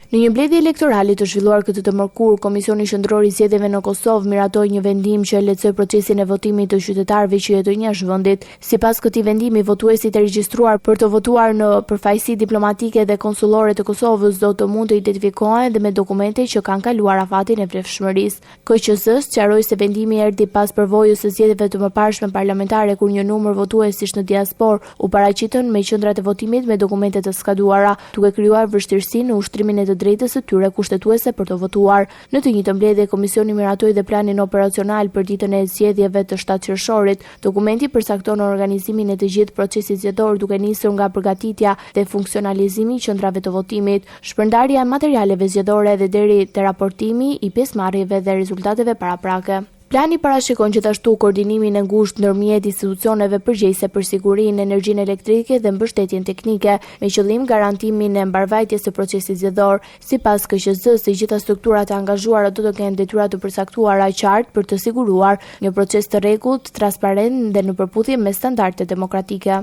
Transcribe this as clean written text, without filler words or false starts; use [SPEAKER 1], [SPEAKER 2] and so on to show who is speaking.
[SPEAKER 1] Në një mbledhje elektorale të zhvilluar këtë të mërkur, Komisioni Qendror i Zgjedhjeve në Kosovë miratoi një vendim që lehtësoi procesin e votimit të qytetarëve që jetojnë jashtë vendit. Sipas këtij vendimi, votuesit e regjistruar për të votuar në përfaqësi diplomatike dhe konsullore të Kosovës do të mund të identifikohen dhe me dokumente që kanë kaluar afatin e vlefshmërisë. KQZ sqaroi se vendimi erdhi pas përvojës së zgjedhjeve të mëparshme parlamentare kur një numër votuesish në diasporë u paraqitën me qendrat e votimit me dokumente të skaduara, duke krijuar vështirësi në ushtrimin e të drejtës së tyre kushtetuese për të votuar. Në të njëjtën mbledhje, komisioni miratoi dhe planin operacional për ditën e zgjedhjeve të 7 qershorit. Dokumenti përcakton organizimin e të gjithë procesit zgjedhor duke nisur nga përgatitja dhe funksionalizimi i qendrave të votimit, shpërndarja e materialeve zgjedhore dhe deri te raportimi i pjesëmarrjeve dhe rezultateve paraprake. Plani parashikon gjithashtu koordinimin e ngushtë ndërmjet institucioneve përgjegjëse për sigurinë, energjinë elektrike dhe mbështetjen teknike, me qëllim garantimin e mbarvajtjes së procesit zgjedhor. Sipas KQZ, të gjitha strukturat e angazhuara do të kenë detyra të përcaktuara qartë për të siguruar një proces të rregullt, transparent dhe në përputhje me standardet demokratike.